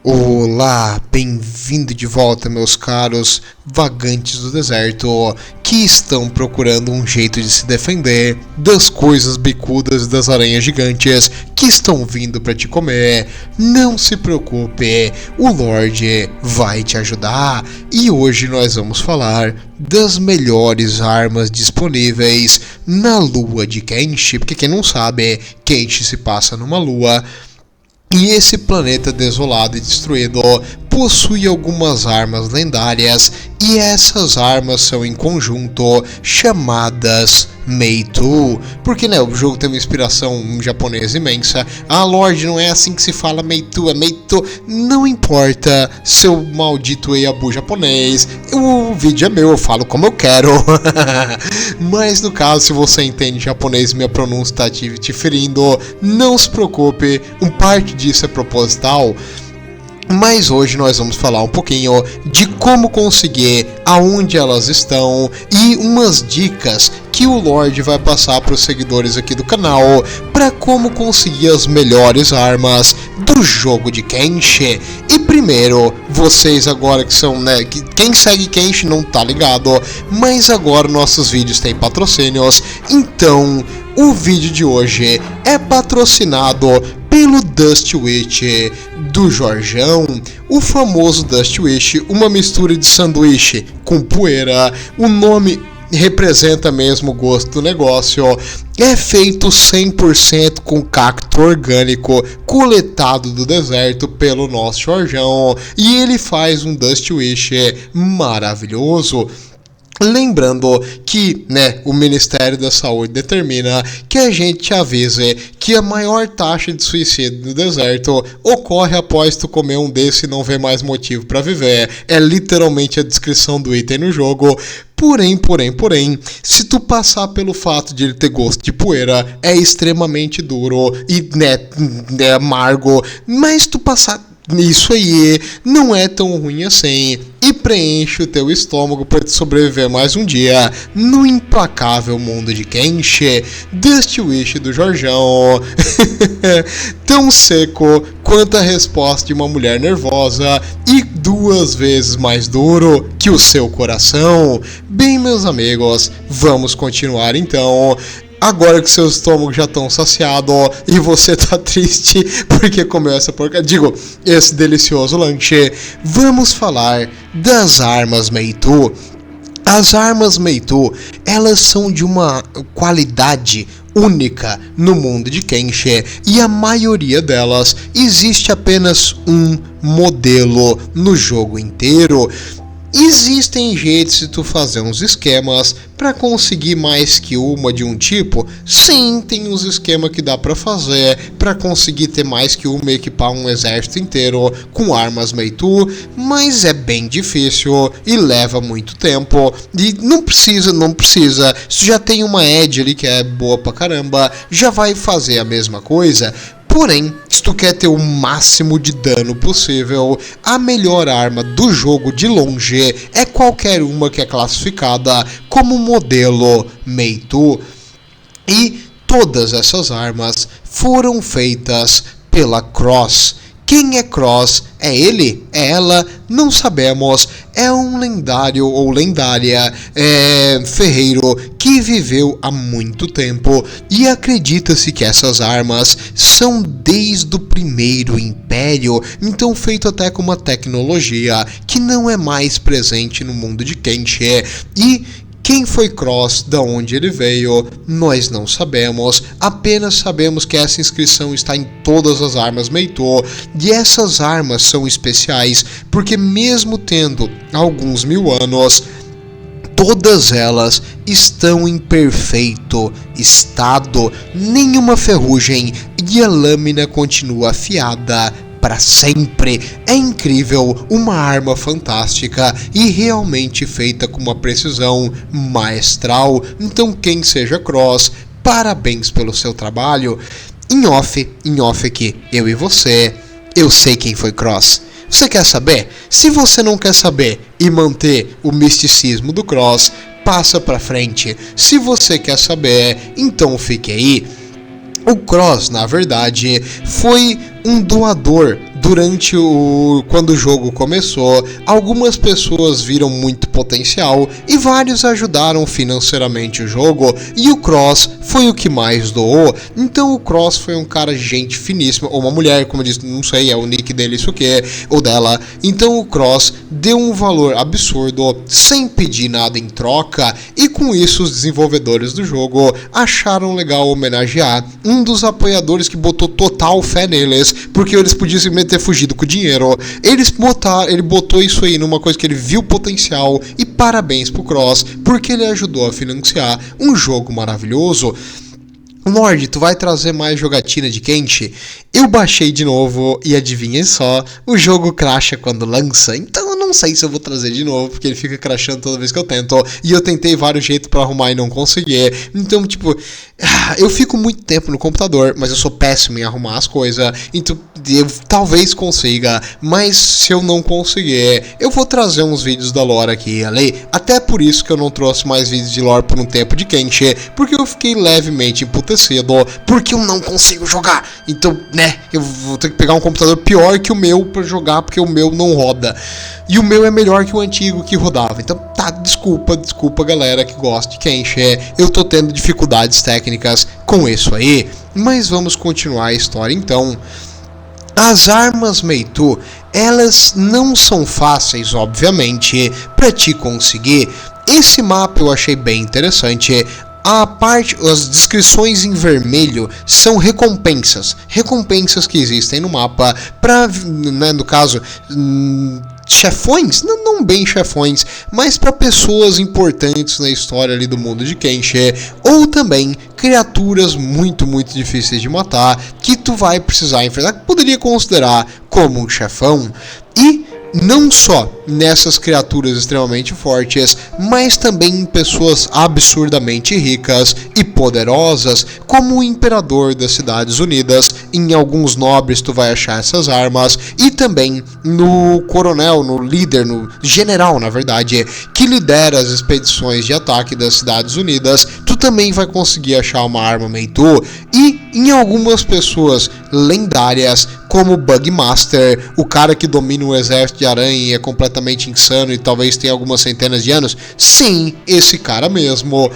Olá, bem-vindo de volta, meus caros vagantes do deserto que estão procurando um jeito de se defender das coisas bicudas e das aranhas gigantes que estão vindo para te comer. Não se preocupe, o Lorde vai te ajudar e hoje nós vamos falar das melhores armas disponíveis na lua de Kenshi, porque quem não sabe, Kenshi se passa numa lua. E esse planeta desolado e destruído possui algumas armas lendárias, e essas armas são em conjunto chamadas Meitu, porque o jogo tem uma inspiração japonesa imensa. Lorde, não é assim que se fala Meitu, é Meitu. Não importa, seu maldito Eiabu japonês, o vídeo é meu, eu falo como eu quero. Mas no caso, se você entende japonês e minha pronúncia está te ferindo, não se preocupe, parte disso é proposital. Mas hoje nós vamos falar um pouquinho de como conseguir, aonde elas estão e umas dicas que o Lorde vai passar para os seguidores aqui do canal para como conseguir as melhores armas do jogo de Kenshi. E primeiro, vocês agora que são, quem segue Kenshi não tá ligado, mas agora nossos vídeos têm patrocínios, então o vídeo de hoje é patrocinado pelo Dust Wish do Jorjão, o famoso Dust Wish, uma mistura de sanduíche com poeira. O nome representa mesmo o gosto do negócio. É feito 100% com cacto orgânico coletado do deserto pelo nosso Jorjão, e ele faz um Dust Wish maravilhoso. Lembrando que o Ministério da Saúde determina que a gente avise que a maior taxa de suicídio no deserto ocorre após tu comer um desse e não ver mais motivo para viver. É literalmente a descrição do item no jogo. Porém, se tu passar pelo fato de ele ter gosto de poeira, é extremamente duro e é amargo, mas tu passar isso aí não é tão ruim assim e preenche o teu estômago para te sobreviver mais um dia no implacável mundo de Kenshi. Dust Wish do Jorjão. Tão seco quanto a resposta de uma mulher nervosa e 2 vezes mais duro que o seu coração. Bem, meus amigos, vamos continuar então. Agora que seu estômago já estão saciado e você tá triste porque comeu essa porcaria, esse delicioso lanche, vamos falar das armas Meitu. As armas Meitu, elas são de uma qualidade única no mundo de Kenshi, e a maioria delas existe apenas um modelo no jogo inteiro. Existem jeitos de tu fazer uns esquemas para conseguir mais que uma de um tipo. Sim, tem uns esquemas que dá para fazer para conseguir ter mais que uma e equipar um exército inteiro com armas Meitu, mas é bem difícil e leva muito tempo. E não precisa, se já tem uma Edge ali que é boa pra caramba, já vai fazer a mesma coisa. Porém, se tu quer ter o máximo de dano possível, a melhor arma do jogo de longe é qualquer uma que é classificada como modelo Meitu. E todas essas armas foram feitas pela Cross. Quem é Cross? É ele? É ela? Não sabemos. É um lendário ou lendária ferreiro que viveu há muito tempo, e acredita-se que essas armas são desde o primeiro império, então feito até com uma tecnologia que não é mais presente no mundo de Kenshi. E quem foi Cross, da onde ele veio, nós não sabemos, apenas sabemos que essa inscrição está em todas as armas Meitu, e essas armas são especiais porque mesmo tendo alguns 1000 anos, todas elas estão em perfeito estado, nenhuma ferrugem, e a lâmina continua afiada para sempre. É incrível, uma arma fantástica e realmente feita com uma precisão maestral. Então quem seja Cross, parabéns pelo seu trabalho. Em off aqui, eu e você, eu sei quem foi Cross. Você quer saber? Se você não quer saber e manter o misticismo do Cross, passa pra frente. Se você quer saber, então fique aí. O Cross, na verdade, foi um doador quando o jogo começou, algumas pessoas viram muito potencial e vários ajudaram financeiramente o jogo, e o Cross foi o que mais doou. Então o Cross foi um cara gente finíssima, ou uma mulher, como eu disse, não sei, é o nick dele isso que é, ou dela. Então o Cross deu um valor absurdo, sem pedir nada em troca, e com isso os desenvolvedores do jogo acharam legal homenagear um dos apoiadores que botou total fé neles, porque eles podiam simplesmente ter fugido com o dinheiro. Ele botou isso aí numa coisa que ele viu potencial, e parabéns pro Cross, porque ele ajudou a financiar um jogo maravilhoso. Lorde, tu vai trazer mais jogatina de Kenshi? Eu baixei de novo e adivinhem só, o jogo crasha quando lança, então eu não sei se eu vou trazer de novo, porque ele fica crashando toda vez que eu tento, e eu tentei vários jeitos pra arrumar e não consegui. Então, tipo, eu fico muito tempo no computador, mas eu sou péssimo em arrumar as coisas, então eu talvez consiga, mas se eu não conseguir, eu vou trazer uns vídeos da lore aqui, ali. Até por isso que eu não trouxe mais vídeos de lore por um tempo de Kenshi, porque eu fiquei levemente emputecido, porque eu não consigo jogar. Então, né, eu vou ter que pegar um computador pior que o meu pra jogar, porque o meu não roda. E o meu é melhor que o antigo que rodava. Então, tá, desculpa galera que gosta de Kenshi. Eu tô tendo dificuldades técnicas com isso aí. Mas vamos continuar a história então. As armas Meitu, elas não são fáceis, obviamente, para te conseguir. Esse mapa eu achei bem interessante. As descrições em vermelho são recompensas que existem no mapa para, né, no caso, chefões, não bem chefões, mas para pessoas importantes na história ali do mundo de Kenshi, ou também criaturas muito difíceis de matar que tu vai precisar enfrentar, que poderia considerar como um chefão. E não só nessas criaturas extremamente fortes, mas também em pessoas absurdamente ricas e poderosas, como o Imperador das Cidades Unidas. Em alguns nobres tu vai achar essas armas, e também no coronel, no líder, no general, na verdade, que lidera as expedições de ataque das Cidades Unidas, tu também vai conseguir achar uma arma Meitu. E em algumas pessoas lendárias, como o Bugmaster, o cara que domina o exército de aranha e é completamente insano e talvez tenha algumas centenas de anos. Sim, esse cara mesmo.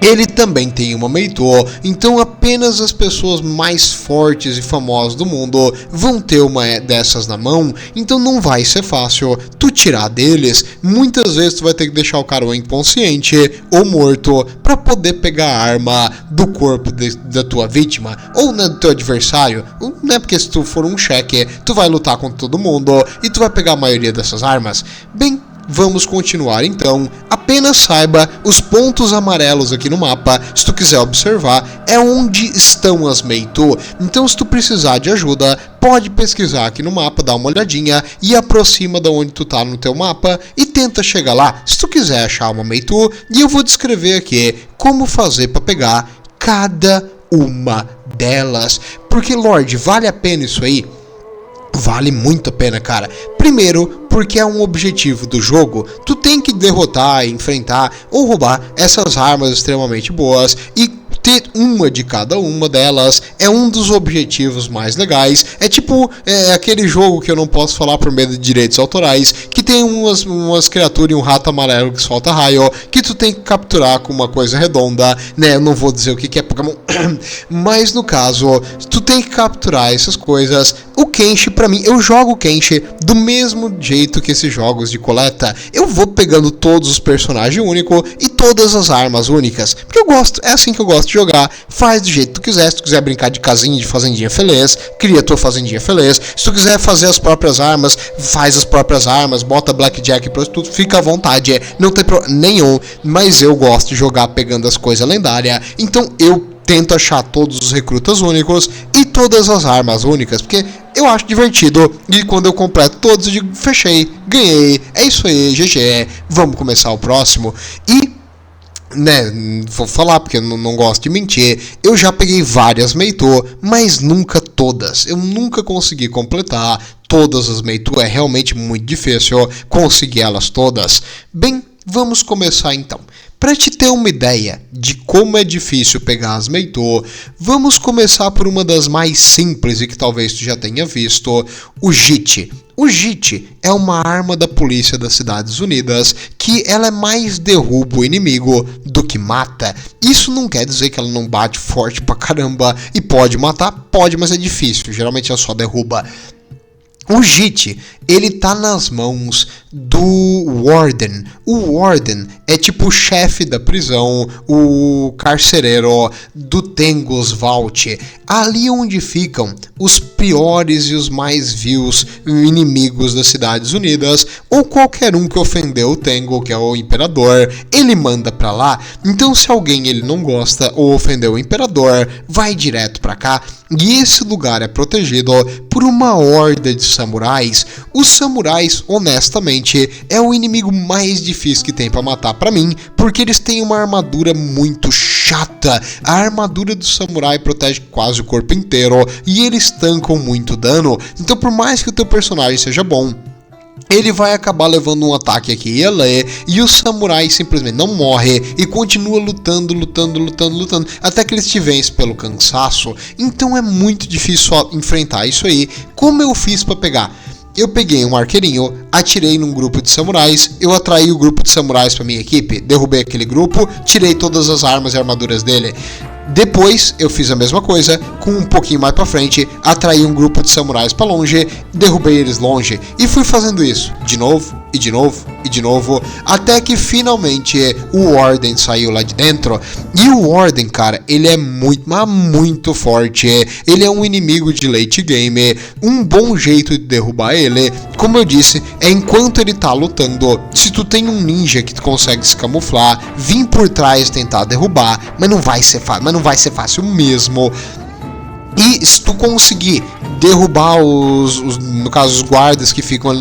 Ele também tem uma Meitu, então apenas as pessoas mais fortes e famosas do mundo vão ter uma dessas na mão, então não vai ser fácil tu tirar deles. Muitas vezes tu vai ter que deixar o cara ou inconsciente ou morto para poder pegar a arma do corpo da tua vítima, ou né, do teu adversário, né, porque se tu for um cheque, tu vai lutar contra todo mundo e tu vai pegar a maioria dessas armas. Bem, vamos continuar então. Apenas saiba, os pontos amarelos aqui no mapa, se tu quiser observar, é onde estão as Meitu. Então se tu precisar de ajuda, pode pesquisar aqui no mapa, dá uma olhadinha e aproxima de onde tu tá no teu mapa e tenta chegar lá, se tu quiser achar uma Meitu. E eu vou descrever aqui como fazer para pegar cada uma delas. Porque, Lorde, vale a pena isso aí? Vale muito a pena, cara. Primeiro, porque é um objetivo do jogo. Tu tem que derrotar, enfrentar ou roubar essas armas extremamente boas, e ter uma de cada uma delas é um dos objetivos mais legais. É tipo aquele jogo que eu não posso falar por medo de direitos autorais, que tem umas criaturas e um rato amarelo que solta raio, que tu tem que capturar com uma coisa redonda, né? Eu não vou dizer o que é Pokémon, mas no caso, tu tem que capturar essas coisas. O Kenshi, pra mim, eu jogo o Kenshi do mesmo jeito que esses jogos de coleta. Eu vou pegando todos os personagens únicos e todas as armas únicas, porque eu gosto, é assim que eu gosto de jogar. Faz do jeito que tu quiser. Se tu quiser brincar de casinha, de fazendinha feliz, cria tua fazendinha feliz. Se tu quiser fazer as próprias armas, faz as próprias armas, bota blackjack e tudo, fica à vontade, não tem problema nenhum. Mas eu gosto de jogar pegando as coisas lendárias, então eu tento achar todos os recrutas únicos e todas as armas únicas, porque eu acho divertido. E quando eu completo todos, eu digo, fechei, ganhei, é isso aí, GG, vamos começar o próximo. E, né, vou falar porque eu não gosto de mentir, eu já peguei várias Meitu, mas nunca todas. Eu nunca consegui completar todas as Meitu, é realmente muito difícil conseguir elas todas. Bem, vamos começar então. Para te ter uma ideia de como é difícil pegar as Meito, vamos começar por uma das mais simples e que talvez tu já tenha visto, o JIT. O JIT é uma arma da polícia das Estados Unidas que ela é mais derruba o inimigo do que mata. Isso não quer dizer que ela não bate forte pra caramba e pode matar, pode, mas é difícil, geralmente ela só derruba. O JIT, ele tá nas mãos do Warden. O Warden é tipo o chefe da prisão, o carcereiro do Tengus Vault. Ali onde ficam os piores e os mais vils inimigos das Cidades Unidas, ou qualquer um que ofendeu o Tengu, que é o Imperador, ele manda pra lá. Então se alguém ele não gosta ou ofendeu o Imperador, vai direto pra cá. E esse lugar é protegido por uma horda de samurais. Os samurais, honestamente, é o inimigo mais difícil que tem pra matar pra mim, porque eles têm uma armadura muito chata. A armadura do samurai protege quase o corpo inteiro e eles tancam muito dano. Então por mais que o teu personagem seja bom, ele vai acabar levando um ataque aqui e ali, e o samurai simplesmente não morre e continua lutando, até que eles te vencem pelo cansaço. Então é muito difícil enfrentar isso aí. Como eu fiz para pegar? Eu peguei um arqueirinho, atirei num grupo de samurais, eu atraí o grupo de samurais para minha equipe, derrubei aquele grupo, tirei todas as armas e armaduras dele. Depois eu fiz a mesma coisa, com um pouquinho mais pra frente, atraí um grupo de samurais pra longe, derrubei eles longe, e fui fazendo isso, de novo, e de novo, e de novo, até que finalmente o Warden saiu lá de dentro. E o Warden, cara, ele é muito, mas muito forte, ele é um inimigo de late game. Um bom jeito de derrubar ele, como eu disse, é enquanto ele tá lutando. Se tu tem um ninja que tu consegue se camuflar, vir por trás tentar derrubar, mas não vai ser fácil mesmo. E se tu conseguir derrubar no caso os guardas que ficam ali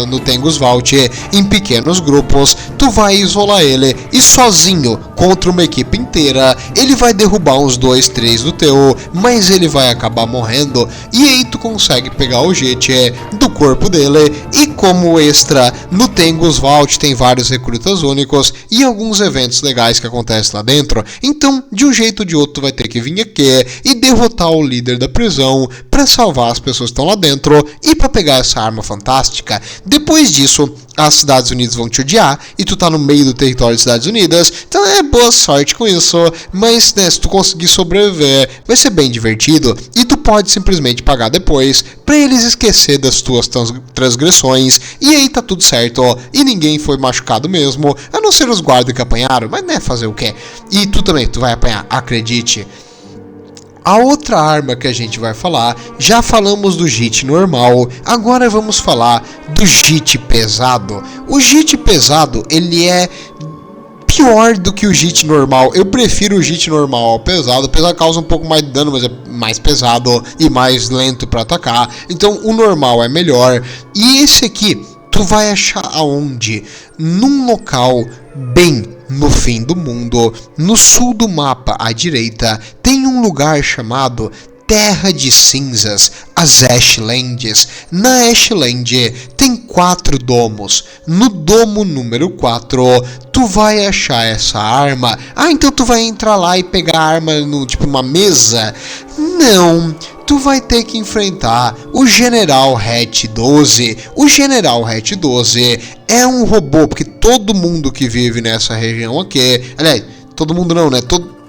no Tengus Vault em pequenos grupos, tu vai isolar ele e sozinho contra uma equipe inteira ele vai derrubar uns 2, 3 do teu, mas ele vai acabar morrendo. E aí tu consegue pegar o jet do corpo dele. E como extra, no Tengus Vault tem vários recrutas únicos e alguns eventos legais que acontecem lá dentro. Então de um jeito ou de outro tu vai ter que vir aqui e derrotar o líder da prisão para salvar as pessoas que estão lá dentro e para pegar essa arma fantástica. Depois disso, as Estados Unidas vão te odiar e tu tá no meio do território das Estados Unidas, então é boa sorte com isso, mas né, se tu conseguir sobreviver, vai ser bem divertido e tu pode simplesmente pagar depois para eles esquecer das tuas transgressões e aí tá tudo certo e ninguém foi machucado mesmo, a não ser os guardas que apanharam, mas né, fazer o quê? E tu também, tu vai apanhar, acredite. A outra arma que a gente vai falar, já falamos do JIT normal, agora vamos falar do JIT pesado. O JIT pesado, ele é pior do que o JIT normal. Eu prefiro o JIT normal ao pesado. O pesado causa um pouco mais de dano, mas é mais pesado e mais lento para atacar. Então o normal é melhor. E esse aqui, tu vai achar aonde? Num local bem no fim do mundo, no sul do mapa à direita, tem um lugar chamado Terra de Cinzas, as Ashlands. Na Ashland tem 4 domos. No domo número 4, tu vai achar essa arma. Ah, então tu vai entrar lá e pegar a arma no tipo uma mesa? Não, tu vai ter que enfrentar o General Hatch 12. O General Hatch 12 é um robô, porque todo mundo que vive nessa região aqui, aliás, todo mundo não, né? Tudo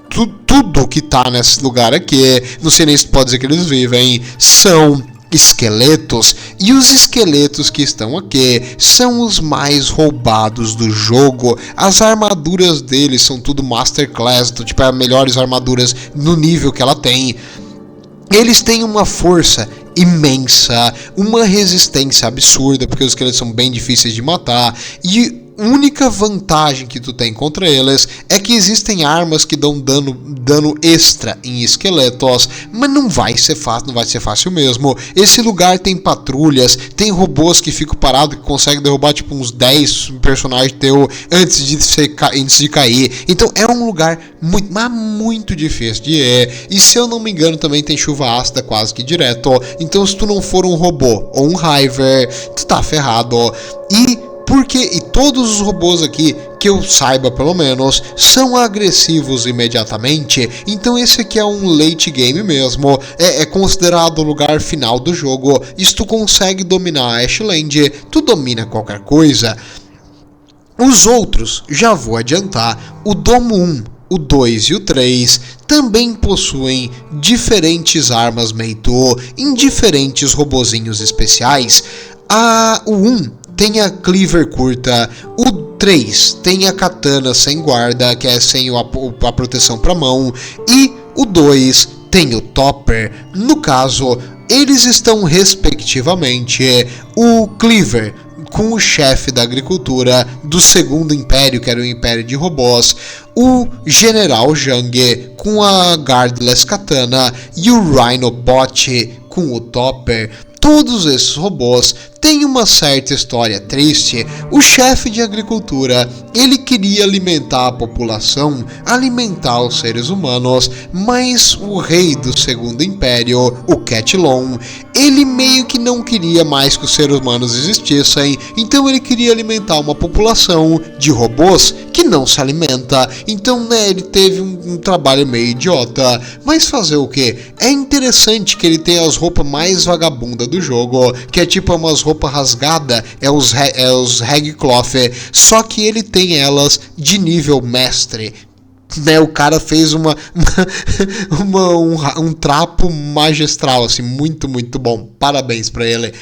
que tá nesse lugar aqui, não sei nem se pode dizer que eles vivem, são esqueletos, e os esqueletos que estão aqui são os mais roubados do jogo. As armaduras deles são tudo Masterclass, tipo, as melhores armaduras no nível que ela tem. Eles têm uma força imensa, uma resistência absurda, porque os esqueletos são bem difíceis de matar, e a única vantagem que tu tem contra eles é que existem armas que dão dano extra em esqueletos, mas não vai ser fácil mesmo. Esse lugar tem patrulhas, tem robôs que ficam parados, que conseguem derrubar tipo uns 10 personagens teu antes de cair. Então é um lugar muito difícil de ir. E se eu não me engano também tem chuva ácida quase que direto. Então se tu não for um robô ou um Hiver, tu tá ferrado. E e todos os robôs aqui, que eu saiba pelo menos, são agressivos imediatamente, então esse aqui é um late game mesmo, é considerado o lugar final do jogo, e se tu consegue dominar a Ashland, tu domina qualquer coisa. Os outros, já vou adiantar, o Domo 1, o 2 e o 3 também possuem diferentes armas Meito em diferentes robozinhos especiais. O 1 tem a cleaver curta, o 3 tem a katana sem guarda, que é sem a proteção para mão, e o 2 tem o topper. No caso, eles estão respectivamente o cleaver com o chefe da agricultura do Segundo Império, que era o Império de Robôs, o General Zhang com a Guardless Katana e o Rhinobot com o Topper. Todos esses robôs têm uma certa história triste. O chefe de agricultura, ele queria alimentar a população, alimentar os seres humanos, mas o rei do Segundo Império, o Catlon, ele meio que não queria mais que os seres humanos existissem, então ele queria alimentar uma população de robôs que não se alimenta. Então, ele teve um trabalho meio idiota, mas fazer o que? É interessante que ele tem as roupas mais vagabundas do jogo, que é tipo umas roupas rasgadas, é os ragcloth, só que ele tem elas de nível mestre. O cara fez um trapo magistral, assim, muito, muito bom. Parabéns pra ele.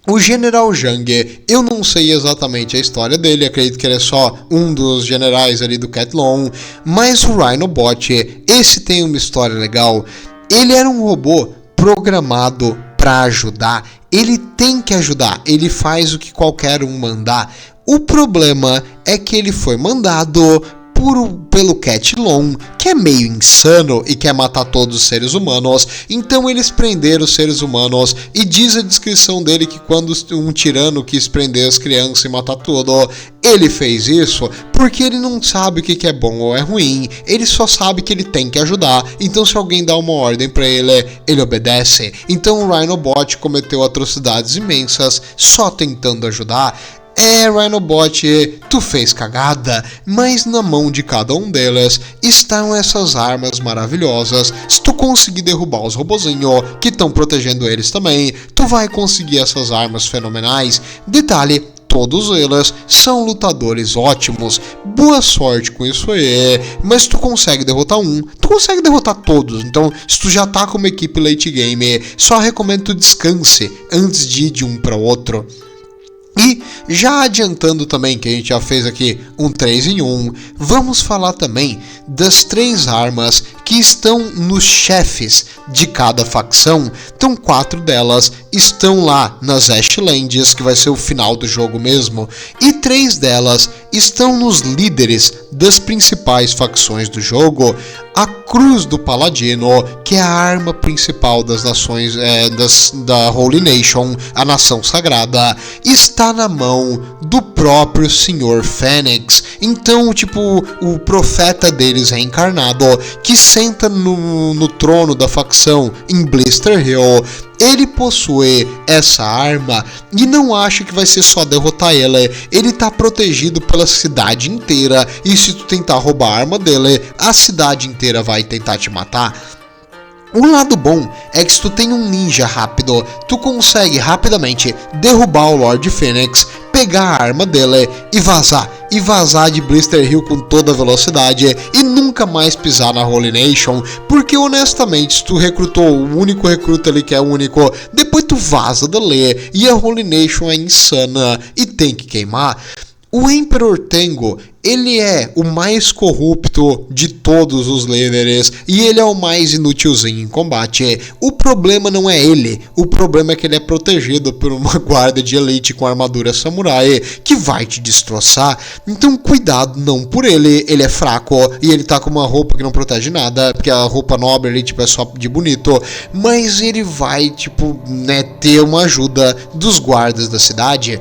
O General Zhang, eu não sei exatamente a história dele, acredito que ele é só um dos generais ali do Catlon, mas o Rhinobot, esse tem uma história legal. Ele era um robô programado para ajudar, ele tem que ajudar, ele faz o que qualquer um mandar. O problema é que ele foi mandado pelo Catlon, que é meio insano e quer matar todos os seres humanos, então eles prenderam os seres humanos, e diz a descrição dele que quando um tirano quis prender as crianças e matar tudo, ele fez isso porque ele não sabe o que é bom ou é ruim, ele só sabe que ele tem que ajudar, então se alguém dá uma ordem pra ele, ele obedece. Então o Rhinobot cometeu atrocidades imensas só tentando ajudar. Rhinobot, tu fez cagada, mas na mão de cada um deles estão essas armas maravilhosas. Se tu conseguir derrubar os robozinhos que estão protegendo eles também, tu vai conseguir essas armas fenomenais. Detalhe, todos eles são lutadores ótimos, boa sorte com isso aí, mas se tu consegue derrotar um, tu consegue derrotar todos. Então, se tu já tá com uma equipe late game, só recomendo tu descanse antes de ir de um para outro. E já adiantando também que a gente já fez aqui um 3 em 1, vamos falar também das 3 armas que estão nos chefes de cada facção. Então 4 delas estão lá nas Ashlands, que vai ser o final do jogo mesmo, e 3 delas estão nos líderes das principais facções do jogo. A Cruz do Paladino, que é a arma principal das nações da Holy Nation, a nação sagrada, está na mão do próprio Sr. Fênix. Então, tipo, o profeta deles reencarnado, que senta no trono da facção em Blister Hill, ele possui essa arma e não acha que vai ser só derrotar ele. Ele tá protegido pela cidade inteira, e se tu tentar roubar a arma dele, a cidade inteira vai tentar te matar. O lado bom é que se tu tem um ninja rápido, tu consegue rapidamente derrubar o Lord Fênix, pegar a arma dele e vazar de Blister Hill com toda a velocidade e nunca mais pisar na Holy Nation, porque honestamente, se tu recrutou o único recruta ali que é único, depois tu vaza dali e a Holy Nation é insana e tem que queimar. O Emperor Tengu, ele é o mais corrupto de todos os líderes e ele é o mais inutilzinho em combate. O problema não é ele, o problema é que ele é protegido por uma guarda de elite com armadura samurai que vai te destroçar. Então cuidado, não por ele, ele é fraco e ele tá com uma roupa que não protege nada, porque a roupa nobre ali tipo, é só de bonito, mas ele vai ter uma ajuda dos guardas da cidade.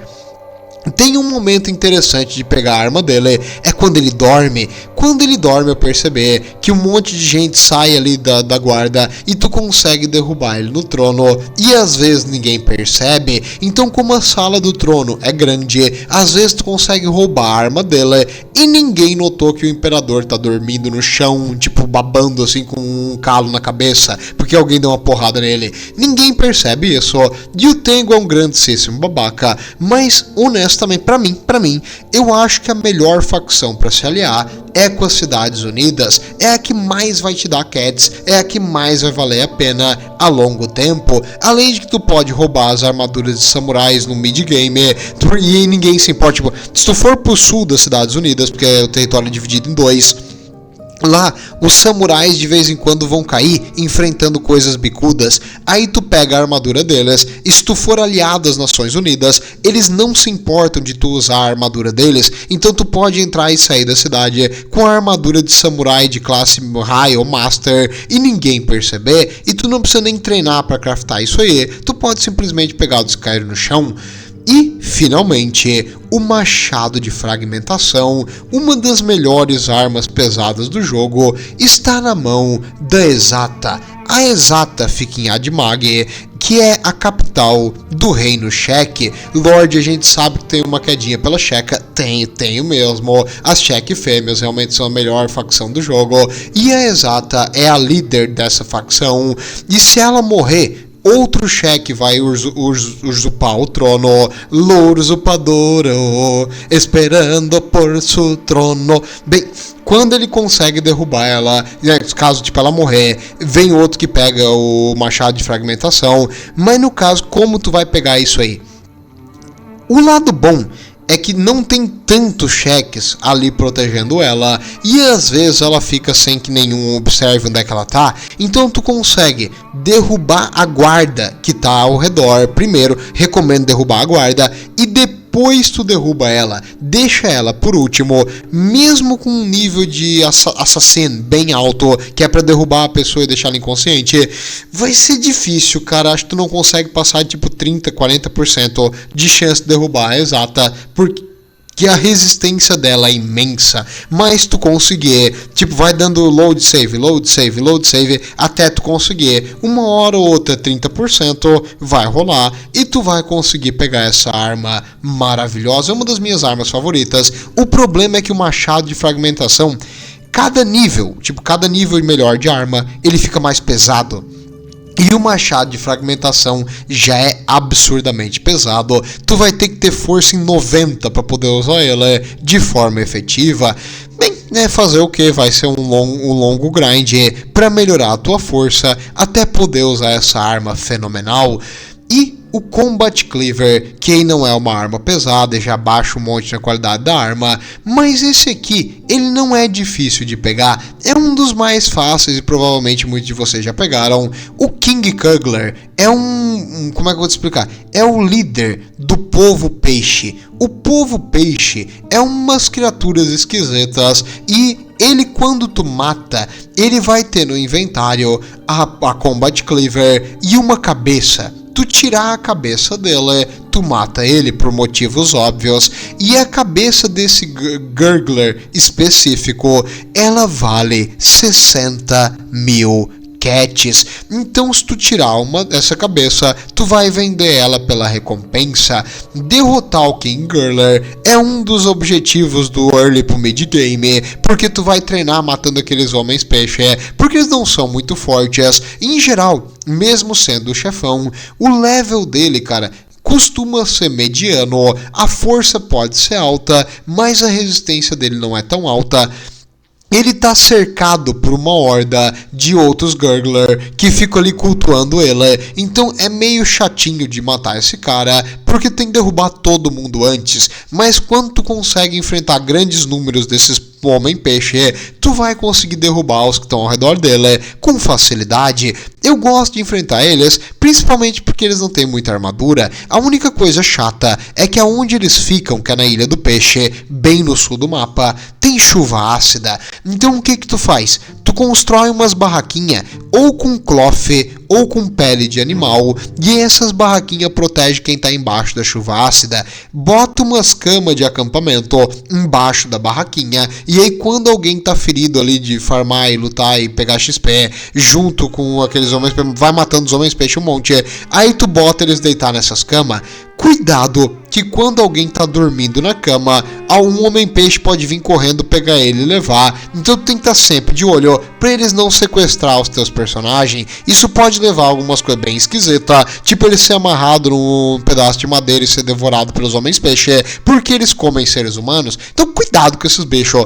Tem um momento interessante de pegar a arma dele, é quando ele dorme, quando ele dorme eu perceber que um monte de gente sai ali da guarda e tu consegue derrubar ele no trono, e às vezes ninguém percebe. Então, como a sala do trono é grande, às vezes tu consegue roubar a arma dele e ninguém notou que o imperador tá dormindo no chão, tipo babando assim com um calo na cabeça, porque alguém deu uma porrada nele. Ninguém percebe isso, e o Tengu é um grandíssimo babaca. Mas honestamente, pra mim, eu acho que a melhor facção pra se aliar é com as Cidades Unidas, é a que mais vai te dar cats, é a que mais vai valer a pena a longo tempo, além de que tu pode roubar as armaduras de samurais no mid-game, e ninguém se importa, tipo, se tu for pro sul das Cidades Unidas, porque o território é dividido em dois, lá, os samurais de vez em quando vão cair enfrentando coisas bicudas. Aí tu pega a armadura deles, e se tu for aliado às Nações Unidas, eles não se importam de tu usar a armadura deles. Então tu pode entrar e sair da cidade com a armadura de samurai de classe High ou Master e ninguém perceber. E tu não precisa nem treinar para craftar isso aí. Tu pode simplesmente pegar o descair no chão. E, finalmente, o machado de fragmentação, uma das melhores armas pesadas do jogo, está na mão da Exata. A Exata fica em Admag, que é a capital do reino Cheque. Lorde, a gente sabe que tem uma quedinha pela Checa, tenho mesmo. As Cheque fêmeas realmente são a melhor facção do jogo, e a Exata é a líder dessa facção, e se ela morrer, outro Cheque vai usurpar o trono, louro usurpador, esperando por seu trono. Bem, quando ele consegue derrubar ela, caso tipo ela morrer, vem outro que pega o machado de fragmentação. Mas no caso, como tu vai pegar isso aí? O lado bom é que não tem tantos cheques ali protegendo ela, e às vezes ela fica sem que nenhum observe onde é que ela tá. Então tu consegue derrubar a guarda que tá ao redor. Primeiro, recomendo derrubar a guarda, e depois tu derruba ela, deixa ela por último, mesmo com um nível de assassino bem alto, que é pra derrubar a pessoa e deixar ela inconsciente. Vai ser difícil, cara. Acho que tu não consegue passar tipo 30, 40% de chance de derrubar a Exata, porque a resistência dela é imensa. Mas tu conseguir, tipo, vai dando load save, até tu conseguir. Uma hora ou outra, 30% vai rolar, e tu vai conseguir pegar essa arma maravilhosa. É uma das minhas armas favoritas. O problema é que o machado de fragmentação, cada nível melhor de arma, ele fica mais pesado. E o machado de fragmentação já é absurdamente pesado. Tu vai ter que ter força em 90 para poder usar ela de forma efetiva. Bem, fazer o que? Vai ser um longo grind para melhorar a tua força até poder usar essa arma fenomenal. E o Combat Cleaver, que não é uma arma pesada, já baixa um monte na qualidade da arma, mas esse aqui, ele não é difícil de pegar, é um dos mais fáceis e provavelmente muitos de vocês já pegaram. O King Kugler é como é que eu vou te explicar? É o líder do povo peixe. O povo peixe é umas criaturas esquisitas, e ele, quando tu mata, ele vai ter no inventário a Combat Cleaver e uma cabeça. Tu tirar a cabeça dele, tu mata ele por motivos óbvios, e a cabeça desse Gurgler específico, ela vale 60 mil cats. Então, se tu tirar essa cabeça, tu vai vender ela pela recompensa. Derrotar o King Gurgler é um dos objetivos do early pro mid game, porque tu vai treinar matando aqueles homens peixe, porque eles não são muito fortes. Em geral, mesmo sendo o chefão, o level dele, cara, costuma ser mediano. A força pode ser alta, mas a resistência dele não é tão alta. Ele tá cercado por uma horda de outros Gurgler que ficam ali cultuando ele. Então é meio chatinho de matar esse cara, porque tem que derrubar todo mundo antes. Mas quando tu consegue enfrentar grandes números desses homem-peixe, tu vai conseguir derrubar os que estão ao redor dele com facilidade. Eu gosto de enfrentar eles, principalmente porque eles não têm muita armadura. A única coisa chata é que aonde eles ficam, que é na Ilha do Peixe, bem no sul do mapa, tem chuva ácida. Então o que tu faz? tu constrói umas barraquinhas ou com cloth ou com pele de animal, e essas barraquinhas protegem quem tá embaixo da chuva ácida. Bota umas camas de acampamento embaixo da barraquinha, e aí quando alguém tá ferido ali de farmar e lutar e pegar XP, junto com aqueles homens, vai matando os homens peixe um monte, aí tu bota eles deitar nessas camas. Cuidado que quando alguém tá dormindo na cama, um homem-peixe pode vir correndo pegar ele e levar. Então tu tem que estar sempre de olho pra eles não sequestrar os teus personagens. Isso pode levar a algumas coisas bem esquisitas, tipo ele ser amarrado num pedaço de madeira e ser devorado pelos homens-peixe, porque eles comem seres humanos. Então cuidado com esses bichos.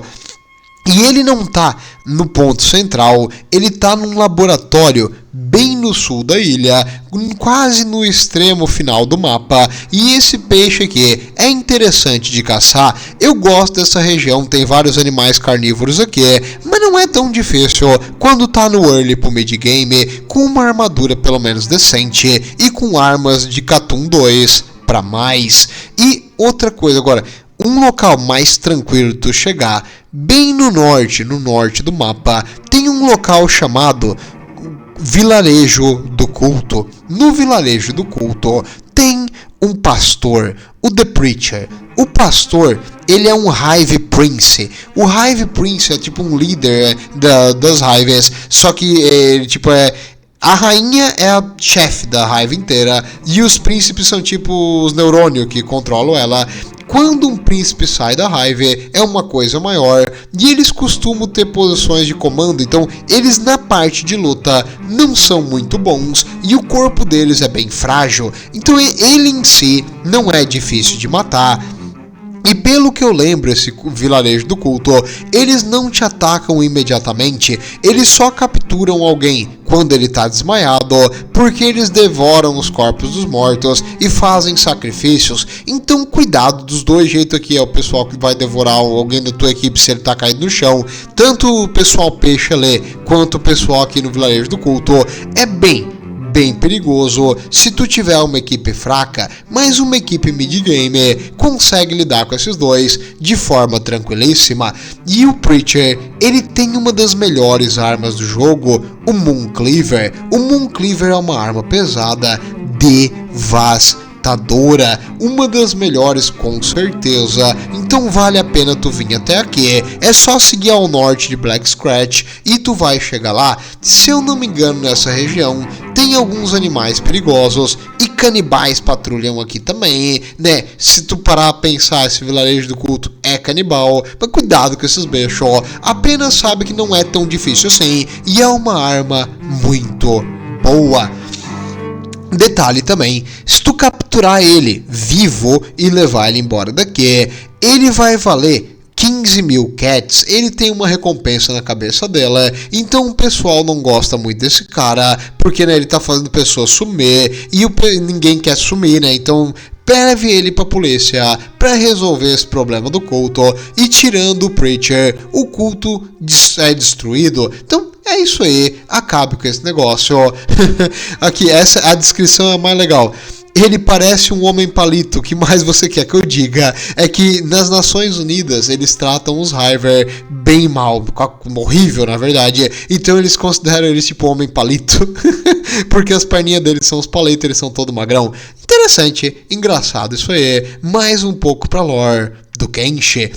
E ele não tá no ponto central, ele tá num laboratório bem no sul da ilha, quase no extremo final do mapa. E esse peixe aqui é interessante de caçar. Eu gosto dessa região, tem vários animais carnívoros aqui, mas não é tão difícil quando tá no early pro mid game, com uma armadura pelo menos decente e com armas de Catum 2 para mais. E outra coisa agora, um local mais tranquilo de tu chegar, bem no norte do mapa, tem um local chamado Vilarejo do Culto. No Vilarejo do Culto tem um pastor, o The Preacher. O pastor, ele é um Hive Prince. O Hive Prince é tipo um líder das Hives, só que ele tipo a rainha é a chefe da Hive inteira e os príncipes são tipo os neurônios que controlam ela. Quando um príncipe sai da Hive, é uma coisa maior, e eles costumam ter posições de comando, então eles na parte de luta não são muito bons, e o corpo deles é bem frágil, então ele em si não é difícil de matar. E pelo que eu lembro, esse vilarejo do culto, eles não te atacam imediatamente, eles só capturam alguém quando ele está desmaiado, porque eles devoram os corpos dos mortos e fazem sacrifícios. Então cuidado dos dois jeitos aqui, é o pessoal que vai devorar alguém da tua equipe se ele está caído no chão, tanto o pessoal peixe ali, quanto o pessoal aqui no vilarejo do culto, é bem perigoso se tu tiver uma equipe fraca, mas uma equipe mid-game consegue lidar com esses dois de forma tranquilíssima. E o Preacher, ele tem uma das melhores armas do jogo, o Mooncleaver. O Mooncleaver é uma arma pesada, devastadora, uma das melhores com certeza, então vale a pena tu vir até aqui. É só seguir ao norte de Black Scratch e tu vai chegar lá. Se eu não me engano, nessa região tem alguns animais perigosos e canibais patrulham aqui também, né? Se tu parar a pensar, esse vilarejo do culto é canibal, mas cuidado com esses bichos, apenas sabe que não é tão difícil assim e é uma arma muito boa. Detalhe também, se tu capturar ele vivo e levar ele embora daqui, ele vai valer 15.000 cats, ele tem uma recompensa na cabeça dela, então o pessoal não gosta muito desse cara, porque né, ele tá fazendo pessoas sumir, e ninguém quer sumir, né, então leve ele pra polícia pra resolver esse problema do culto, e tirando o Preacher, o culto é destruído. Então é isso aí, acabe com esse negócio. Aqui, a descrição é mais legal. Ele parece um homem palito, o que mais você quer que eu diga? É que nas Nações Unidas eles tratam os Hiver bem mal, horrível na verdade, então eles consideram eles tipo homem palito, porque as perninhas deles são os palitos, eles são todo magrão. Interessante, engraçado isso aí, mais um pouco pra lore do Kenshi.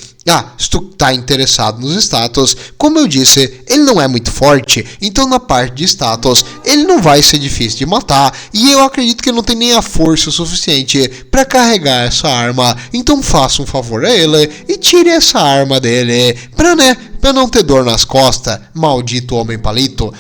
Se tu tá interessado nos status, como eu disse, ele não é muito forte, então na parte de status ele não vai ser difícil de matar, e eu acredito que ele não tem nem a força suficiente para carregar essa arma, então faça um favor a ele e tire essa arma dele, pra não ter dor nas costas, maldito homem palito.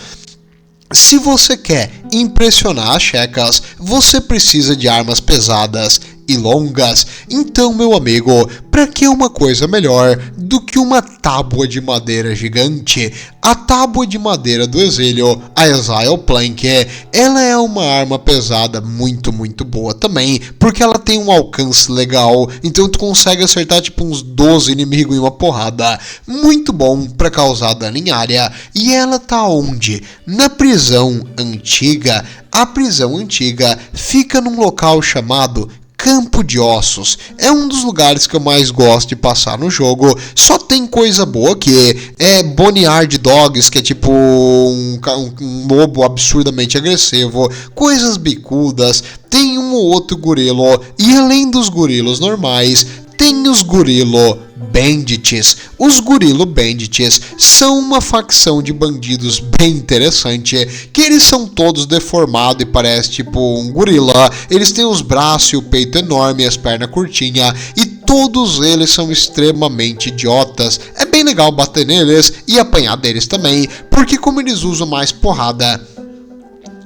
Se você quer impressionar as checas, você precisa de armas pesadas e longas. Então, meu amigo, para que uma coisa melhor do que uma tábua de madeira gigante? A tábua de madeira do exílio, a Exile Plank, ela é uma arma pesada muito boa também, porque ela tem um alcance legal, então tu consegue acertar tipo uns 12 inimigos em uma porrada. Muito bom para causar dano em área. E ela tá onde? Na prisão antiga. A prisão antiga fica num local chamado Campo de Ossos é um dos lugares que eu mais gosto de passar no jogo. Só tem coisa boa aqui. É Boneyard Dogs, que é tipo um lobo absurdamente agressivo. Coisas bicudas. Tem um ou outro gorilo. E além dos gorilos normais, tem os gorilo bandits. Os gorilo bandits são uma facção de bandidos bem interessante, que eles são todos deformados e parece tipo um gorila. Eles têm os braços e o peito enorme e as pernas curtinhas, e todos eles são extremamente idiotas. É bem legal bater neles e apanhar deles também, porque como eles usam mais porrada,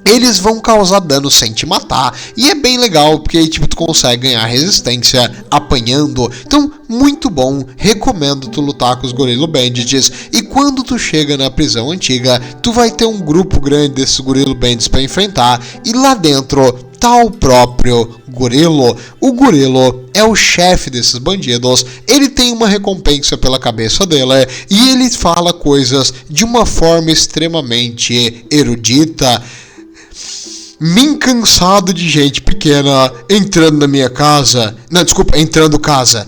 eles vão causar dano sem te matar. E é bem legal, porque aí tipo, tu consegue ganhar resistência apanhando. Então, muito bom. Recomendo tu lutar com os Gorilla Bandits. E quando tu chega na prisão antiga, tu vai ter um grupo grande desses Gorilla Bandits para enfrentar. E lá dentro tá o próprio Gorilo. O Gorilo é o chefe desses bandidos. Ele tem uma recompensa pela cabeça dele. E ele fala coisas de uma forma extremamente erudita. Me cansado de gente pequena entrando na minha casa. Não, desculpa, entrando casa.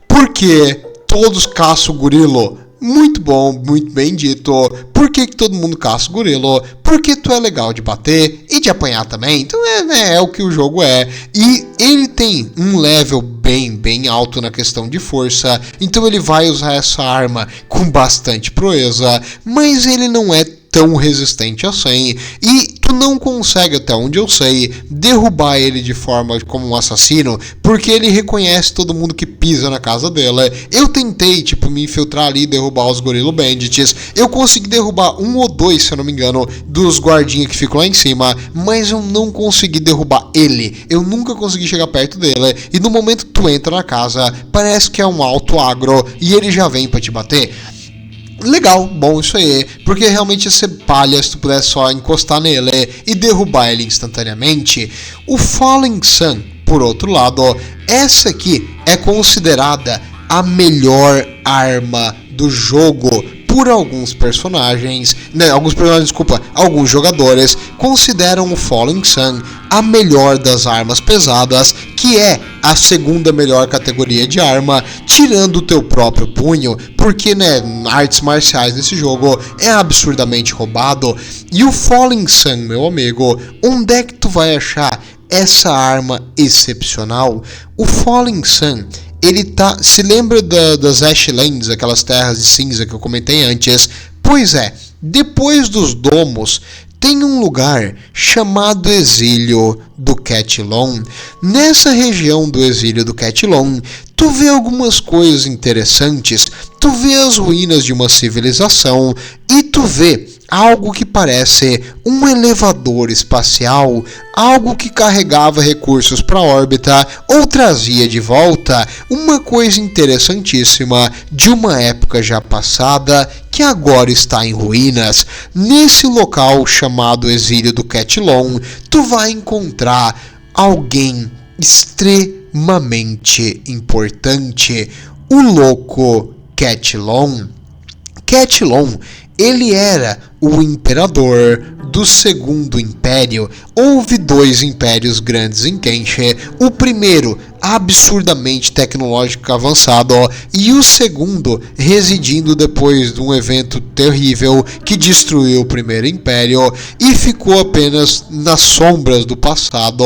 Porque todos caçam o gorilo. Muito bom, muito bem dito. Por que todo mundo caça o gorilo? Porque tu é legal de bater e de apanhar também. Então é o que o jogo é. E ele tem um level bem alto na questão de força. Então ele vai usar essa arma com bastante proeza. Mas ele não é tão resistente assim, e tu não consegue, até onde eu sei, derrubar ele de forma como um assassino, porque ele reconhece todo mundo que pisa na casa dele. Eu tentei, tipo, me infiltrar ali e derrubar os Gorilla Bandits. Eu consegui derrubar um ou dois, se eu não me engano, dos guardinhas que ficam lá em cima, mas eu não consegui derrubar ele. Eu nunca consegui chegar perto dele, e no momento que tu entra na casa, parece que é um alto agro, e ele já vem pra te bater. Legal, bom isso aí, porque realmente ia ser palha se tu pudesse só encostar nele e derrubar ele instantaneamente. O Fallen Sun, por outro lado, essa aqui é considerada a melhor arma do jogo por alguns personagens, alguns jogadores consideram o Fallen Sun a melhor das armas pesadas, que é a segunda melhor categoria de arma, tirando o teu próprio punho, porque artes marciais nesse jogo é absurdamente roubado. E o Fallen Sun, meu amigo, onde é que tu vai achar essa arma excepcional? O Fallen Sun, ele tá... Se lembra das Ashlands, aquelas terras de cinza que eu comentei antes? Pois é, depois dos domos, tem um lugar chamado Exílio do Catlon. Nessa região do Exílio do Catlon, tu vê algumas coisas interessantes. Tu vê as ruínas de uma civilização e tu vê algo que parece um elevador espacial, algo que carregava recursos para a órbita ou trazia de volta uma coisa interessantíssima de uma época já passada que agora está em ruínas. Nesse local chamado Exílio do Catlon, tu vai encontrar alguém extremamente importante, o louco Catlon. Catlon, ele era o imperador do Segundo Império. Houve dois impérios grandes em Kenshi. O primeiro, absurdamente tecnológico avançado, e o segundo, residindo depois de um evento terrível que destruiu o primeiro império e ficou apenas nas sombras do passado.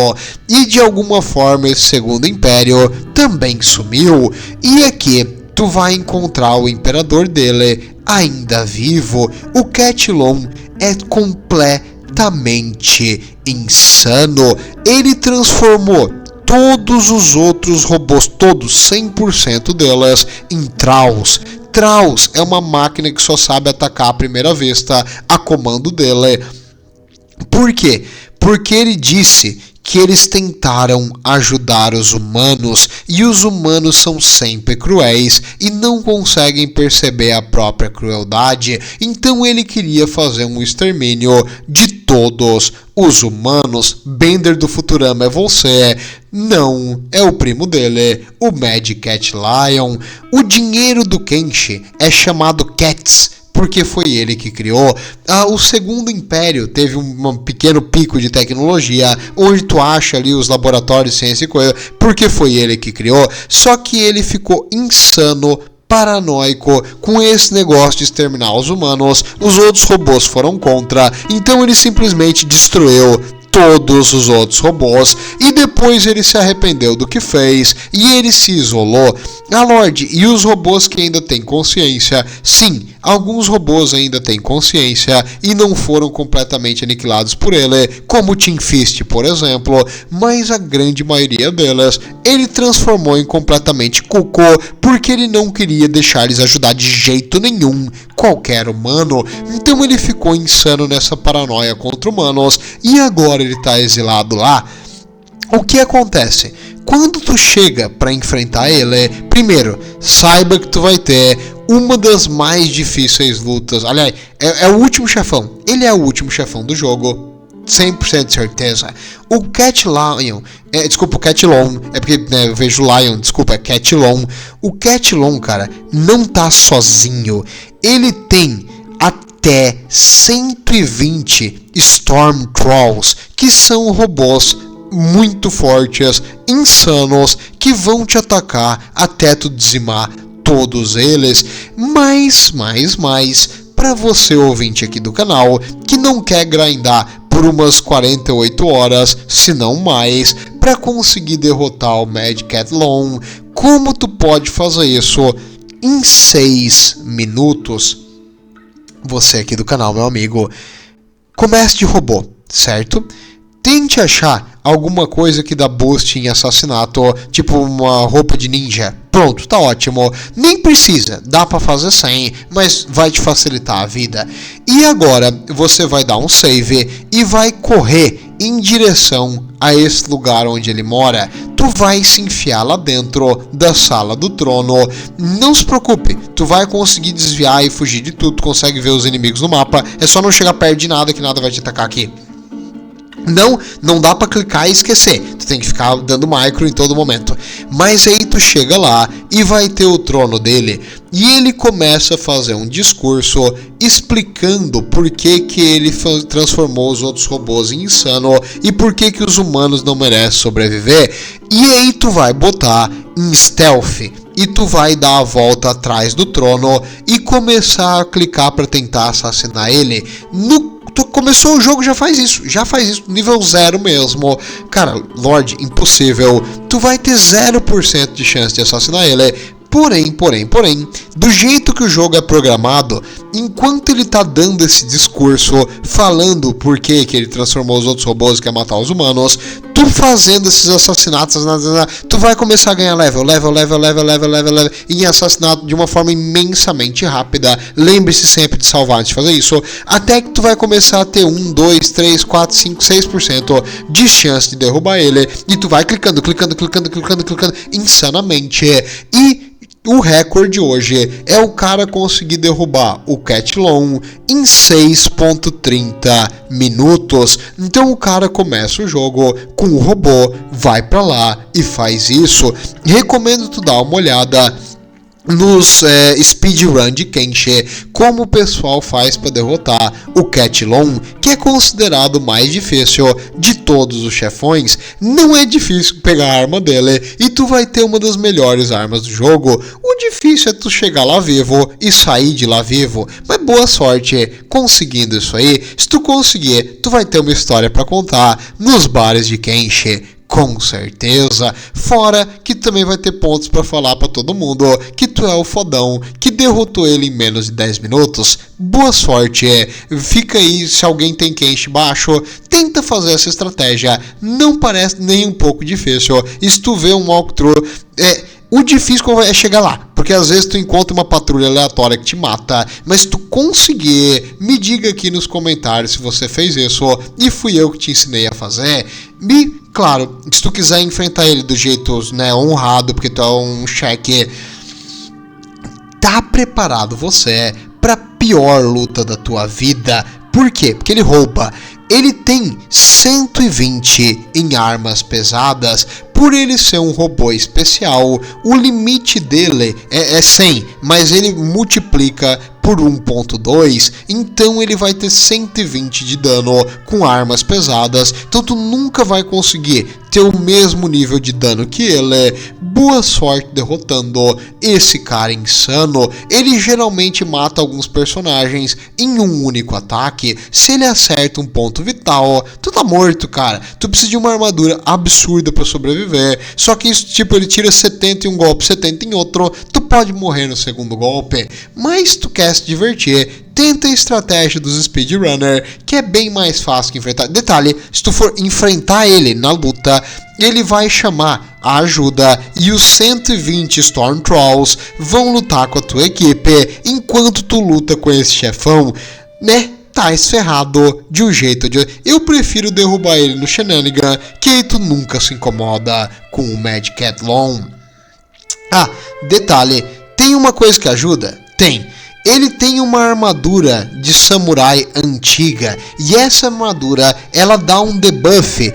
E de alguma forma esse segundo império também sumiu. E aqui tu vai encontrar o imperador dele ainda vivo. O Catlon é completamente insano. Ele transformou todos os outros robôs, todos, 100% delas, em Thralls. Thralls é uma máquina que só sabe atacar à primeira vista a comando dele. Por quê? Porque ele disse que eles tentaram ajudar os humanos e os humanos são sempre cruéis e não conseguem perceber a própria crueldade. Então ele queria fazer um extermínio de todos os humanos. Bender do Futurama é você? Não, é o primo dele, o Mad Cat Lion. O dinheiro do Kenshi é chamado Cats porque foi ele que criou. O Segundo Império teve um pequeno pico de tecnologia, onde tu acha ali os laboratórios de ciência e coisa, porque foi ele que criou. Só que ele ficou insano, paranoico com esse negócio de exterminar os humanos. Os outros robôs foram contra, então ele simplesmente destruiu todos os outros robôs, e depois ele se arrependeu do que fez e ele se isolou. Lorde, e os robôs que ainda têm consciência? Sim, alguns robôs ainda têm consciência e não foram completamente aniquilados por ele, como o Team Fist, por exemplo, mas a grande maioria delas ele transformou em completamente cocô, porque ele não queria deixar eles ajudar de jeito nenhum qualquer humano. Então ele ficou insano nessa paranoia contra humanos, e agora ele está exilado lá. O que acontece? Quando tu chega para enfrentar ele, primeiro, saiba que tu vai ter uma das mais difíceis lutas. Aliás, é o último chefão. Ele é o último chefão do jogo. 100% de certeza. O Cat Lion, desculpa, o Cat Long, é porque eu vejo Lion, desculpa, é Cat Long. O Cat Long, cara, não tá sozinho. Ele tem até 120 Storm Trolls, que são robôs muito fortes, insanos, que vão te atacar até tu dizimar todos eles. Mas, para você ouvinte aqui do canal, que não quer grindar por umas 48 horas, se não mais, para conseguir derrotar o Mad Cat Long, como tu pode fazer isso em 6 minutos? Você aqui do canal, meu amigo, comece de robô, certo? Tente achar alguma coisa que dá boost em assassinato, tipo uma roupa de ninja. Pronto, tá ótimo. Nem precisa, dá pra fazer sem, mas vai te facilitar a vida. E agora você vai dar um save e vai correr em direção a esse lugar onde ele mora. Tu vai se enfiar lá dentro da sala do trono. Não se preocupe, tu vai conseguir desviar e fugir de tudo. Tu consegue ver os inimigos no mapa. É só não chegar perto de nada que nada vai te atacar aqui. Não dá pra clicar e esquecer. Tu tem que ficar dando micro em todo momento. Mas aí tu chega lá e vai ter o trono dele. E ele começa a fazer um discurso explicando por que ele transformou os outros robôs em insano e por que os humanos não merecem sobreviver. E aí tu vai botar em stealth e tu vai dar a volta atrás do trono e começar a clicar para tentar assassinar ele. Tu começou o jogo, já faz isso, nível 0 mesmo. Cara, Lorde, impossível. Tu vai ter 0% de chance de assassinar ele. Porém, do jeito que o jogo é programado, enquanto ele tá dando esse discurso, falando por que ele transformou os outros robôs e quer matar os humanos, tu fazendo esses assassinatos, tu vai começar a ganhar level em assassinato de uma forma imensamente rápida. Lembre-se sempre de salvar antes de fazer isso, até que tu vai começar a ter 1, 2, 3, 4, 5, 6% de chance de derrubar ele, e tu vai clicando insanamente. E o recorde hoje é o cara conseguir derrubar o Cat Long em 6.30 minutos. Então o cara começa o jogo com o robô, vai pra lá e faz isso. Recomendo tu dar uma olhada nos speedrun de Kenshi, como o pessoal faz para derrotar o Cat Long, que é considerado o mais difícil de todos os chefões. Não é difícil pegar a arma dele e tu vai ter uma das melhores armas do jogo. O difícil é tu chegar lá vivo e sair de lá vivo, mas boa sorte conseguindo isso aí. Se tu conseguir, tu vai ter uma história para contar nos bares de Kenshi. Com certeza, fora que também vai ter pontos pra falar pra todo mundo que tu é o fodão que derrotou ele em menos de 10 minutos. Boa sorte, fica aí, se alguém tem Kenshi baixo, tenta fazer essa estratégia, não parece nem um pouco difícil. E se tu vê um walkthrough, o difícil é chegar lá, porque às vezes tu encontra uma patrulha aleatória que te mata, mas se tu conseguir, me diga aqui nos comentários se você fez isso e fui eu que te ensinei a fazer. E, claro, se tu quiser enfrentar ele do jeito honrado, porque tu é um cheque, tá preparado você pra pior luta da tua vida. Por quê? Porque ele rouba. Ele tem 120 em armas pesadas. Por ele ser um robô especial, o limite dele é 100, mas ele multiplica por 1.2, então ele vai ter 120 de dano com armas pesadas, então tu nunca vai conseguir ter o mesmo nível de dano que ele. Boa sorte derrotando esse cara insano. Ele geralmente mata alguns personagens em um único ataque. Se ele acerta um ponto vital, tu tá morto, cara. Tu precisa de uma armadura absurda para sobreviver. Só que isso, tipo, ele tira 70 em um golpe, 70 em outro. Tu pode morrer no segundo golpe. Mas tu quer se divertir, tenta a estratégia dos speedrunner, que é bem mais fácil que enfrentar. Detalhe, se tu for enfrentar ele na luta, ele vai chamar a ajuda e os 120 Storm Trolls vão lutar com a tua equipe enquanto tu luta com esse chefão, né? Tá esferrado de um jeito ou de outro. Eu prefiro derrubar ele no Shenanigan, que aí tu nunca se incomoda com o Mad Catlon. Ah, detalhe, tem uma coisa que ajuda? Tem. Ele tem uma armadura de samurai antiga, e essa armadura, ela dá um debuff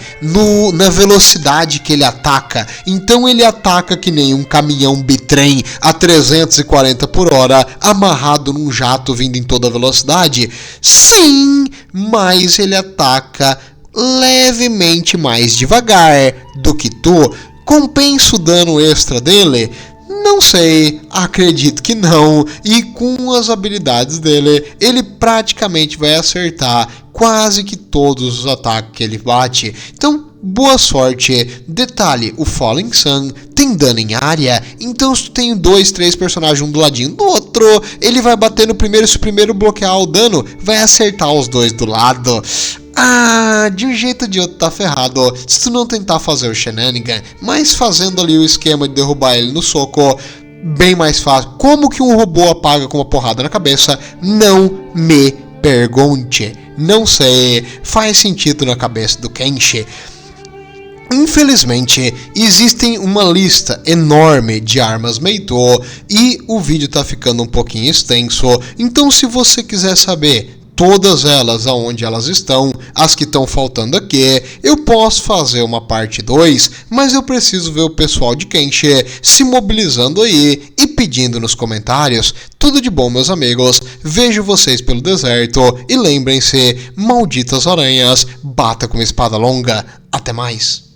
na velocidade que ele ataca. Então ele ataca que nem um caminhão bitrem a 340 por hora, amarrado num jato vindo em toda velocidade. Sim, mas ele ataca levemente mais devagar do que tu. Compensa o dano extra dele? Não sei, acredito que não, e com as habilidades dele, ele praticamente vai acertar quase que todos os ataques que ele bate. Então, boa sorte. Detalhe, o Falling Sun tem dano em área, então se tu tem 2, 3 personagens um do ladinho do outro, ele vai bater no primeiro, se o primeiro bloquear o dano, vai acertar os dois do lado. Ah, de um jeito ou de outro tá ferrado se tu não tentar fazer o Shenanigan, mas fazendo ali o esquema de derrubar ele no soco, bem mais fácil. Como que um robô apaga com uma porrada na cabeça? Não me pergunte. Não sei, faz sentido na cabeça do Kenshi. Infelizmente, existem uma lista enorme de armas Meito e o vídeo tá ficando um pouquinho extenso, então se você quiser saber todas elas, aonde elas estão, as que estão faltando aqui, eu posso fazer uma parte 2, mas eu preciso ver o pessoal de Kenshi se mobilizando aí e pedindo nos comentários. Tudo de bom, meus amigos, vejo vocês pelo deserto e lembrem-se, malditas aranhas, bata com uma espada longa. Até mais.